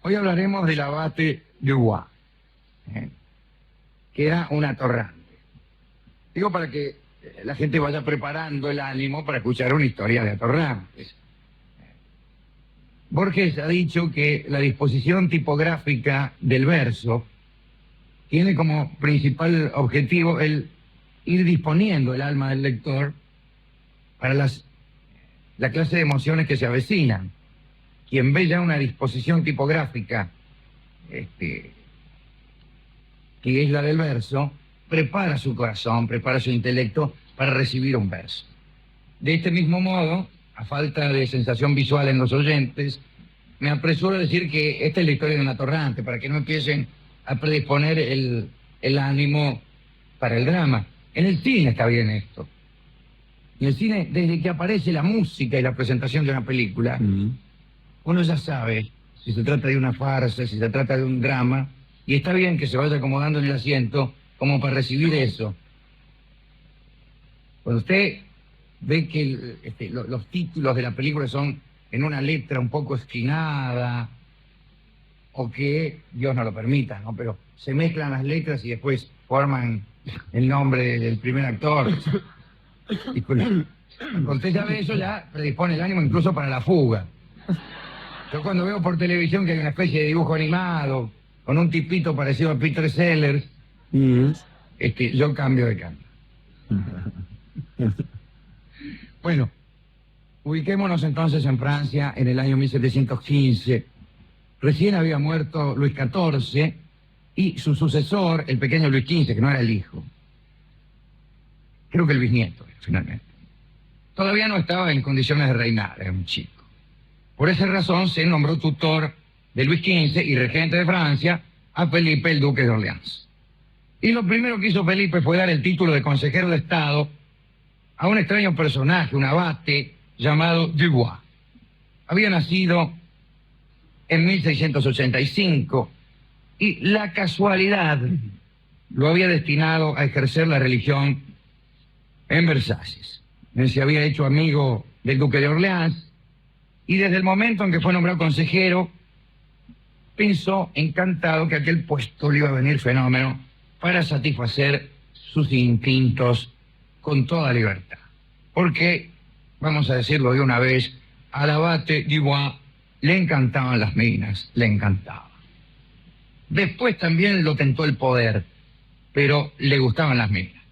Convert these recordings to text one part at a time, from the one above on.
Hoy hablaremos del abate Dubois, que era un atorrante. Digo para que la gente vaya preparando el ánimo para escuchar una historia de atorrantes. Borges ha dicho que la disposición tipográfica del verso tiene como principal objetivo el ir disponiendo el alma del lector para la clase de emociones que se avecinan. Quien ve ya una disposición tipográfica, que es la del verso, prepara su corazón, prepara su intelecto para recibir un verso. De este mismo modo, a falta de sensación visual en los oyentes, me apresuro a decir que esta es la historia de un atorrante, para que no empiecen a predisponer el ánimo para el drama. En el cine está bien esto. En el cine, desde que aparece la música y la presentación de una película, uno ya sabe si se trata de una farsa, si se trata de un drama, y está bien que se vaya acomodando en el asiento como para recibir eso. Cuando usted ve que los títulos de la película son en una letra un poco esquinada, o que, Dios no lo permita, ¿no?, pero se mezclan las letras y después forman el nombre del primer actor. Y cuando usted sabe eso, ya predispone el ánimo incluso para la fuga. Yo cuando veo por televisión que hay una especie de dibujo animado con un tipito parecido a Peter Sellers, yo cambio de canto. Bueno, ubiquémonos entonces en Francia en el año 1715. Recién había muerto Luis XIV y su sucesor, el pequeño Luis XV, que no era el hijo. Creo que el bisnieto, finalmente. Todavía no estaba en condiciones de reinar, era un chico. Por esa razón se nombró tutor de Luis XV y regente de Francia a Felipe, el duque de Orleans. Y lo primero que hizo Felipe fue dar el título de consejero de Estado a un extraño personaje, un abate llamado Dubois. Había nacido en 1685 y la casualidad lo había destinado a ejercer la religión en Versalles. Él se había hecho amigo del duque de Orleans y desde el momento en que fue nombrado consejero pensó encantado que aquel puesto le iba a venir fenómeno para satisfacer sus instintos con toda libertad. Porque, vamos a decirlo de una vez, al abate Dubois le encantaban las minas, le encantaban. Después también lo tentó el poder, pero le gustaban las minas.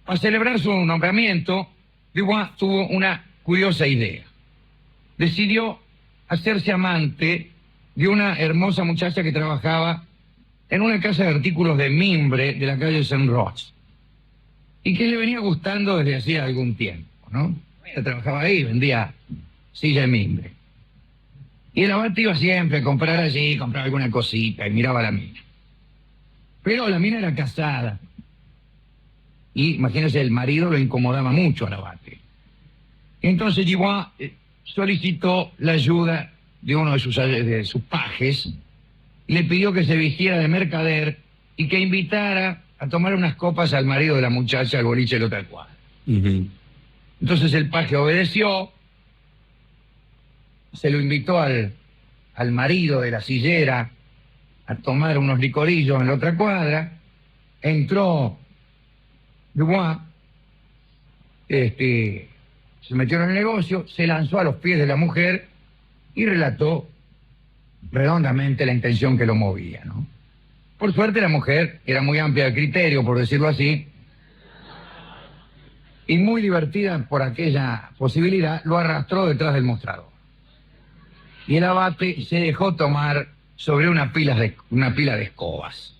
Para celebrar su nombramiento, Dubois tuvo una curiosa idea. Decidió hacerse amante de una hermosa muchacha que trabajaba en una casa de artículos de mimbre de la calle Saint-Roch y que le venía gustando desde hacía algún tiempo, ¿no? Ella trabajaba ahí, vendía silla de mimbre. Y el abate iba siempre a comprar allí, compraba alguna cosita y miraba la mina. Pero la mina era casada. Y imagínense, el marido lo incomodaba mucho al abate. Entonces Dubois solicitó la ayuda de uno de sus pajes, le pidió que se vistiera de mercader y que invitara a tomar unas copas al marido de la muchacha al boliche de la otra cuadra. Entonces el paje obedeció, se lo invitó al marido de la sillera a tomar unos licorillos en la otra cuadra, entró Dubois, se metió en el negocio, se lanzó a los pies de la mujer y relató redondamente la intención que lo movía, ¿no? Por suerte la mujer era muy amplia de criterio, por decirlo así, y muy divertida por aquella posibilidad, lo arrastró detrás del mostrador. Y el abate se dejó tomar sobre una pila de escobas.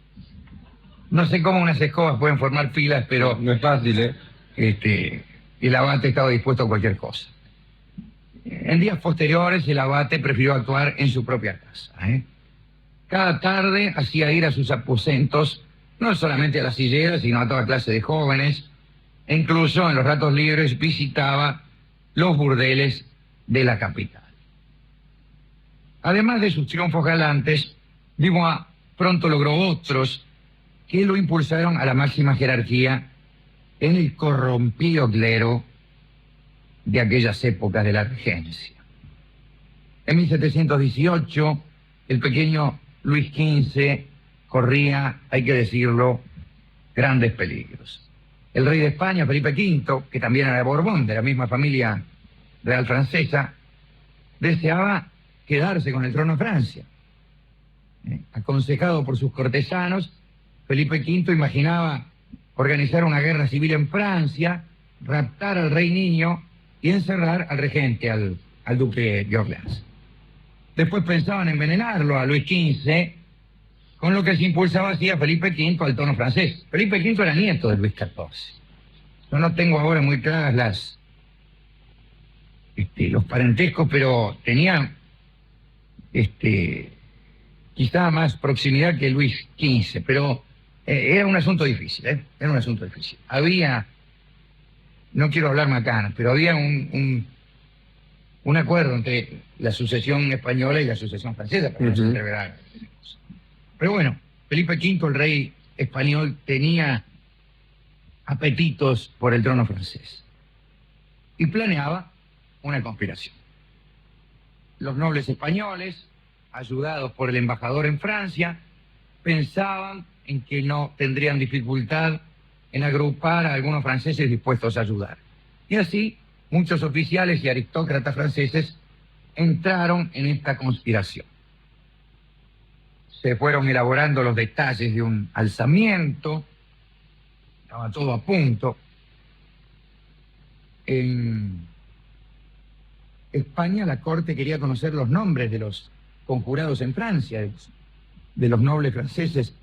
No sé cómo unas escobas pueden formar pilas, pero no es fácil, ¿eh? El abate estaba dispuesto a cualquier cosa. En días posteriores, el abate prefirió actuar en su propia casa, Cada tarde hacía ir a sus aposentos, no solamente a la sillera, sino a toda clase de jóvenes, e incluso en los ratos libres visitaba los burdeles de la capital. Además de sus triunfos galantes, Dubois pronto logró otros que lo impulsaron a la máxima jerarquía en el corrompido clero de aquellas épocas de la regencia. En 1718 el pequeño Luis XV corría, hay que decirlo, grandes peligros. El rey de España, Felipe V, que también era de Borbón, de la misma familia real francesa, deseaba quedarse con el trono de Francia. Aconsejado por sus cortesanos, Felipe V imaginaba organizar una guerra civil en Francia, raptar al rey niño y encerrar al regente, al duque de Orleans. Después pensaban envenenarlo a Luis XV, con lo que se impulsaba así a Felipe V al trono francés. Felipe V era nieto de Luis XIV. Yo no tengo ahora muy claras los parentescos, pero tenía quizá más proximidad que Luis XV, pero era un asunto difícil, era un asunto difícil. Había, no quiero hablar macanas, pero había un acuerdo entre la sucesión española y la sucesión francesa para no se entreverar. Pero bueno, Felipe V, el rey español, tenía apetitos por el trono francés y planeaba una conspiración. Los nobles españoles, ayudados por el embajador en Francia, pensaban en que no tendrían dificultad en agrupar a algunos franceses dispuestos a ayudar. Y así, muchos oficiales y aristócratas franceses entraron en esta conspiración. Se fueron elaborando los detalles de un alzamiento, estaba todo a punto. En España la corte quería conocer los nombres de los conjurados en Francia, de los nobles franceses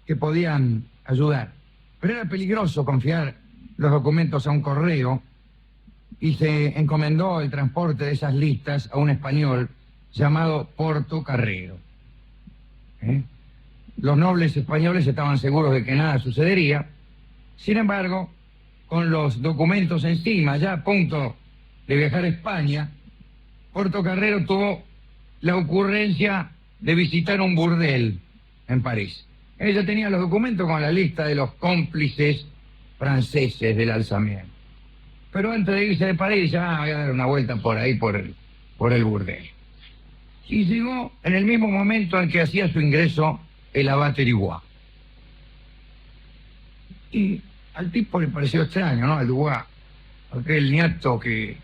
que podían ayudar. Pero era peligroso confiar los documentos a un correo y se encomendó el transporte de esas listas a un español llamado Portocarrero. Los nobles españoles estaban seguros de que nada sucedería. Sin embargo, con los documentos encima, ya a punto de viajar a España, Portocarrero tuvo la ocurrencia de visitar un burdel en París. Ella tenía los documentos con la lista de los cómplices franceses del alzamiento. Pero antes de irse de París, ya voy a dar una vuelta por ahí, por el burdel. Y llegó en el mismo momento en que hacía su ingreso el abate Dubois. Y al tipo le pareció extraño, ¿no? Al Dubois, aquel nieto que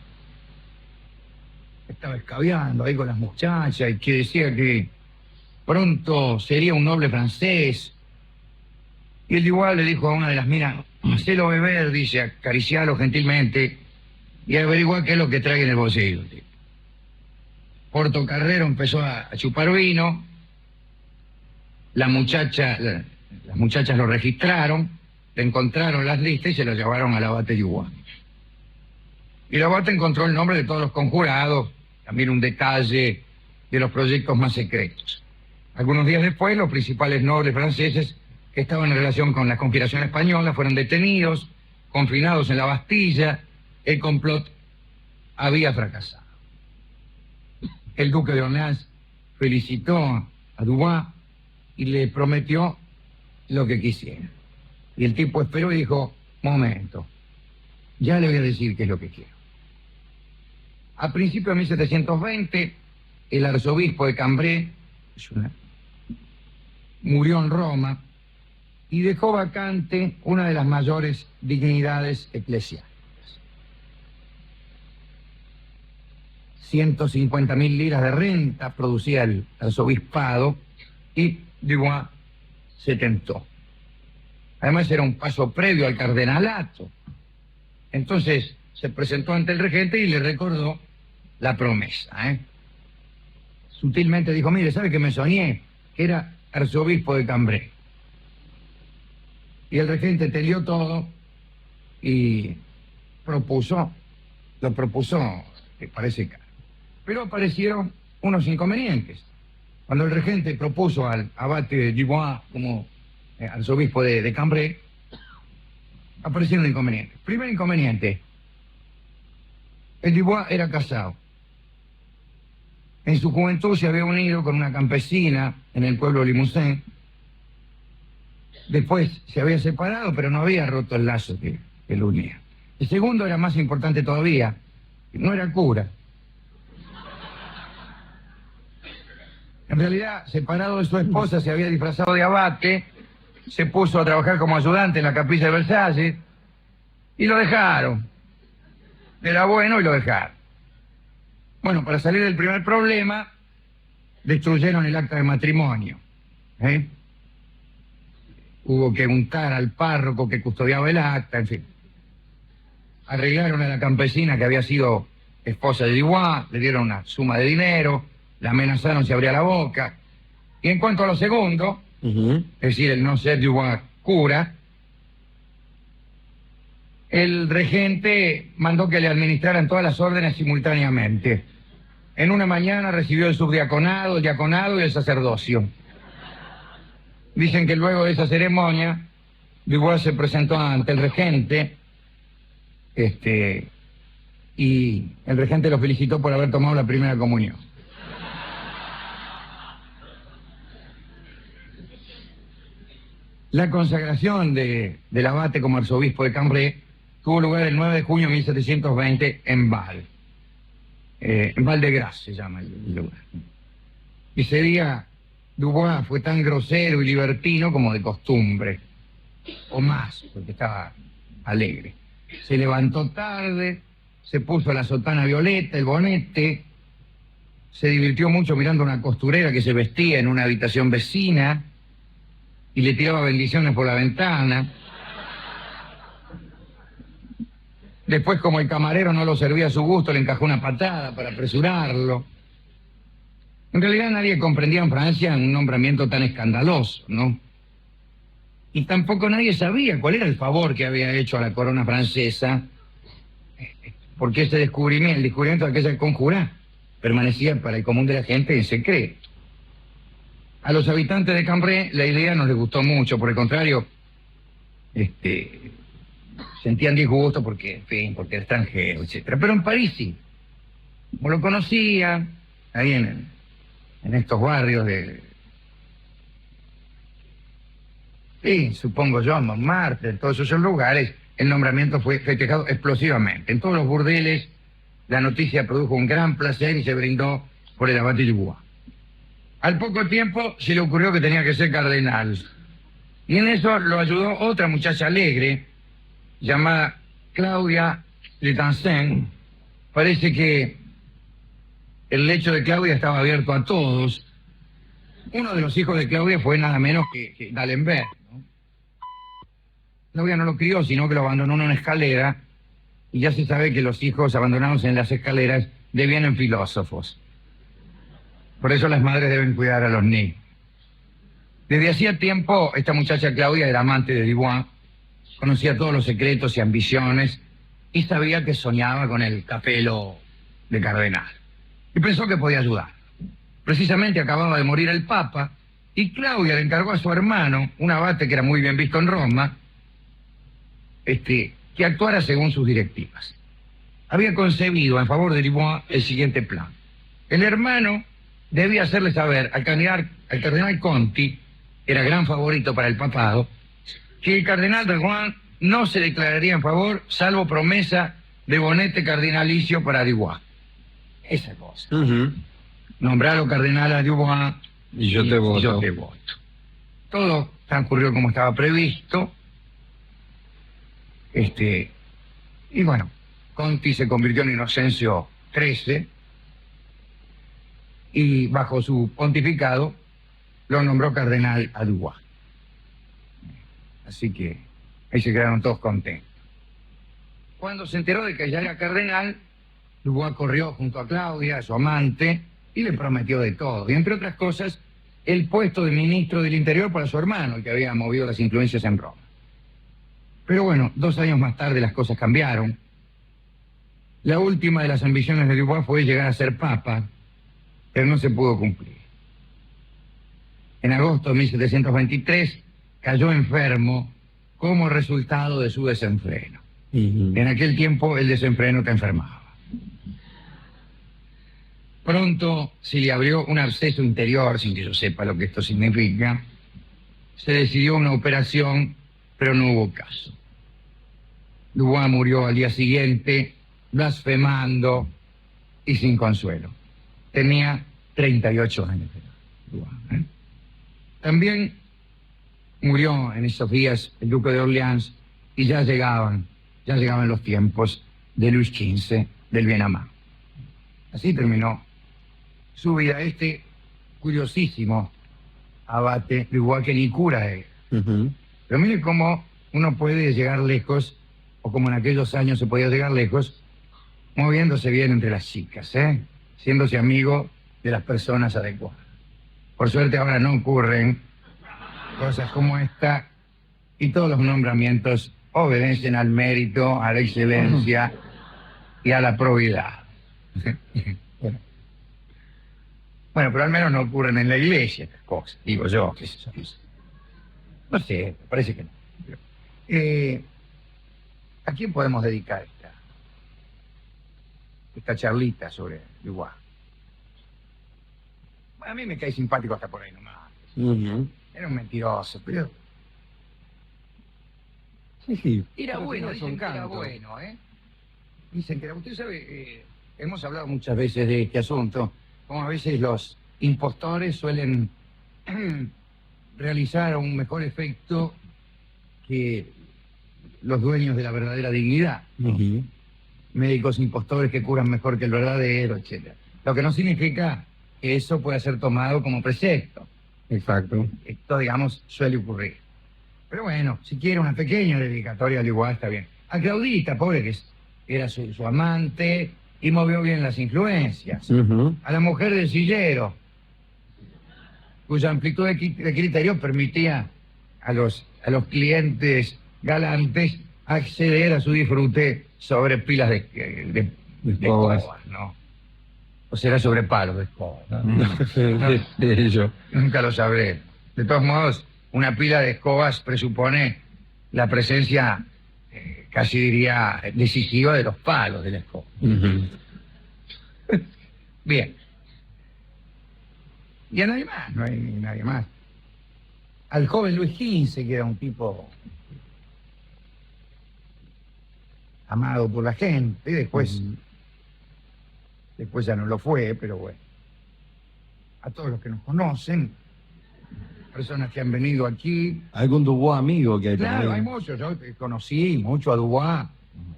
estaba escabeando ahí con las muchachas y que decía que pronto sería un noble francés. Y el Dubois le dijo a una de las minas: hacelo beber, dice, acaricialo gentilmente y averigua qué es lo que trae en el bolsillo. Portocarrero empezó a chupar vino. Las muchachas lo registraron, le encontraron las listas y se lo llevaron al abate Dubois. Y el abate encontró el nombre de todos los conjurados, también un detalle de los proyectos más secretos. Algunos días después, los principales nobles franceses que estaban en relación con la conspiración española fueron detenidos, confinados en la Bastilla. El complot había fracasado. El duque de Orleans felicitó a Dubois y le prometió lo que quisiera. Y el tipo esperó y dijo: momento, ya le voy a decir qué es lo que quiero. A principios de 1720, el arzobispo de Cambrai murió en Roma y dejó vacante una de las mayores dignidades eclesiásticas. 150.000 liras de renta producía el arzobispado y Dubois se tentó. Además era un paso previo al cardenalato. Entonces se presentó ante el regente y le recordó la promesa. Sutilmente dijo: mire, ¿sabe que me soñé? Que era arzobispo de Cambrai. Y el regente entendió todo y lo propuso, que parece caro. Pero aparecieron unos inconvenientes. Cuando el regente propuso al abate Dubois como arzobispo de Cambrai, aparecieron inconvenientes. Primer inconveniente: el Dubois era casado. En su juventud se había unido con una campesina en el pueblo de Limousin. Después se había separado, pero no había roto el lazo que lo unía. El segundo era más importante todavía: no era cura. En realidad, separado de su esposa, se había disfrazado de abate, se puso a trabajar como ayudante en la capilla de Versalles y lo dejaron. Era bueno y lo dejaron. Bueno, para salir del primer problema, destruyeron el acta de matrimonio. Hubo que untar al párroco que custodiaba el acta, en fin. Arreglaron a la campesina que había sido esposa de Dubois, le dieron una suma de dinero, la amenazaron si abría la boca. Y en cuanto a lo segundo, es decir, el no ser Dubois cura, el regente mandó que le administraran todas las órdenes simultáneamente. En una mañana recibió el subdiaconado, el diaconado y el sacerdocio. Dicen que luego de esa ceremonia, Dubois se presentó ante el regente, y el regente lo felicitó por haber tomado la primera comunión. La consagración del abate como arzobispo de Cambrai tuvo lugar el 9 de junio de 1720 en Val. En Val de Grace se llama el lugar. Ese día Dubois fue tan grosero y libertino como de costumbre, o más, porque estaba alegre. Se levantó tarde, se puso la sotana violeta, el bonete, se divirtió mucho mirando a una costurera que se vestía en una habitación vecina y le tiraba bendiciones por la ventana. Después, como el camarero no lo servía a su gusto, le encajó una patada para apresurarlo. En realidad nadie comprendía en Francia un nombramiento tan escandaloso, ¿no? Y tampoco nadie sabía cuál era el favor que había hecho a la corona francesa, porque ese descubrimiento, el descubrimiento de aquella conjura, permanecía para el común de la gente en secreto. A los habitantes de Cambrai la idea no les gustó mucho, por el contrario, sentían disgusto porque, en fin, porque era extranjero, etc. Pero en París sí, como lo conocían, ahí en estos barrios sí, supongo yo, Montmartre, en todos esos lugares, el nombramiento fue festejado explosivamente. En todos los burdeles, la noticia produjo un gran placer y se brindó por el abate Dubois. Al poco tiempo se le ocurrió que tenía que ser cardenal. Y en eso lo ayudó otra muchacha alegre, llamada Claudia Letansen. Parece que el lecho de Claudia estaba abierto a todos. Uno de los hijos de Claudia fue nada menos que D'Alembert, ¿no? Claudia no lo crió, sino que lo abandonó en una escalera, y ya se sabe que los hijos abandonados en las escaleras devienen filósofos. Por eso las madres deben cuidar a los niños. Desde hacía tiempo, esta muchacha Claudia era amante de Dubois, conocía todos los secretos y ambiciones, y sabía que soñaba con el capelo de cardenal. Y pensó que podía ayudar. Precisamente acababa de morir el Papa, y Claudia le encargó a su hermano, un abate que era muy bien visto en Roma, que actuara según sus directivas. Había concebido en favor de Dubois el siguiente plan. El hermano debía hacerle saber al cardenal Conti, que era gran favorito para el papado, que el cardenal de Rouen no se declararía en favor, salvo promesa de bonete cardinalicio para Dubois. Esa cosa. Nombrarlo cardenal a Dubois y yo te voto. Yo te voto. Todo transcurrió como estaba previsto. Y bueno, Conti se convirtió en Inocencio XIII y bajo su pontificado lo nombró cardenal a Dubois. Así que ahí se quedaron todos contentos. Cuando se enteró de que ya era cardenal, Dubois corrió junto a Claudia, su amante, y le prometió de todo. Y entre otras cosas, el puesto de ministro del Interior para su hermano, el que había movido las influencias en Roma. Pero bueno, 2 años más tarde las cosas cambiaron. La última de las ambiciones de Dubois fue llegar a ser papa, pero no se pudo cumplir. En agosto de 1723 cayó enfermo como resultado de su desenfreno. En aquel tiempo el desenfreno te enfermaba. Pronto se le abrió un absceso interior, sin que yo sepa lo que esto significa. Se decidió una operación, pero no hubo caso. Dubois murió al día siguiente, blasfemando y sin consuelo. Tenía 38 años. ¿eh? También murió en esos días el duque de Orleans y ya llegaban los tiempos de Luis XV del bien amado. Así terminó su vida este curiosísimo abate Dubois, que ni cura es. Pero mire cómo uno puede llegar lejos, o como en aquellos años se podía llegar lejos, moviéndose bien entre las chicas, siéndose amigo de las personas adecuadas. Por suerte ahora no ocurren cosas como esta, y todos los nombramientos obedecen al mérito, a la excelencia y a la probidad. Bueno, pero al menos no ocurren en la iglesia estas cosas, digo yo. No sé, parece que no. ¿A quién podemos dedicar esta charlita sobre Dubois? Bueno, a mí me cae simpático hasta por ahí nomás. Era un mentiroso, pero... Sí. Era bueno, dicen que era bueno, ¿eh? Dicen que era... Usted sabe, hemos hablado muchas veces de este asunto, como a veces los impostores suelen realizar un mejor efecto que los dueños de la verdadera dignidad, ¿no? Médicos impostores que curan mejor que el verdadero, etc. Lo que no significa que eso pueda ser tomado como precepto. Exacto. Esto, digamos, suele ocurrir. Pero bueno, si quiere una pequeña dedicatoria al igual está bien. A Claudita, pobre, que era su amante y movió bien las influencias. A la mujer del sillero, cuya amplitud de criterio permitía a los clientes galantes acceder a su disfrute sobre pilas de escobas, ¿no? O será sobre palos de escoba, Yo. nunca lo sabré. De todos modos, una pila de escobas presupone la presencia, casi diría, decisiva de los palos de la escoba. Bien. Y a nadie más, no hay nadie más. Al joven Luis XV, que era un tipo amado por la gente, y después ya no lo fue, pero bueno. A todos los que nos conocen, personas que han venido aquí. ¿Algún Dubois amigo que hay Claro, hay también? muchos. Yo conocí mucho a Dubois,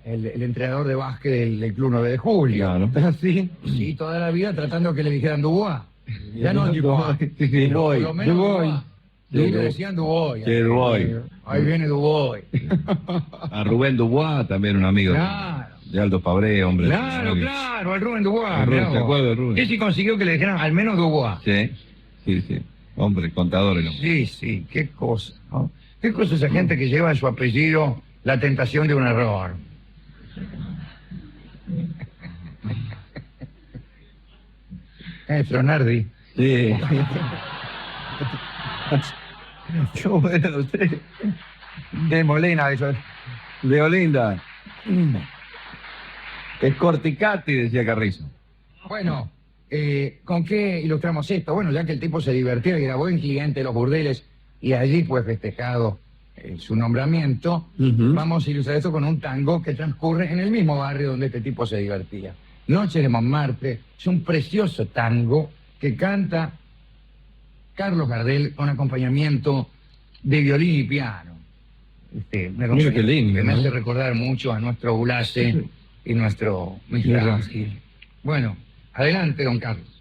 el entrenador de básquet del Club 9 de Julio. Claro. ¿Sí? Sí, toda la vida tratando que le dijeran Dubois. Ya no Dubois. Sí, Por lo menos Dubois. Sí, le decían Dubois. Sí, Dubois. Ahí viene Dubois. A Rubén Dubois, también un amigo Claro. de Aldo Pabré, hombre. Claro, claro, al Rubén Dubois. Al Rubén, mirá ¿te vos. acuerdas de Rubén? Ese consiguió que le dijeran al menos Dubois. Sí. Hombre, contador el hombre. Sí, qué cosa, ¿no? Qué cosa esa gente que lleva en su apellido la tentación de un error. Fronardi. Sí. Yo, bueno, usted. De Molina, eso es. De Olinda. Es Corticati, decía Carrizo. Bueno, ¿con qué ilustramos esto? Bueno, ya que el tipo se divertía y era buen cliente de los burdeles y allí fue festejado su nombramiento, vamos a ilustrar esto con un tango que transcurre en el mismo barrio donde este tipo se divertía. Noche de Montmartre es un precioso tango que canta Carlos Gardel con acompañamiento de violín y piano. Mira qué lindo, que me ¿no? hace recordar mucho a nuestro Blase y nuestro Miguel Ángel. Bueno, adelante, don Carlos.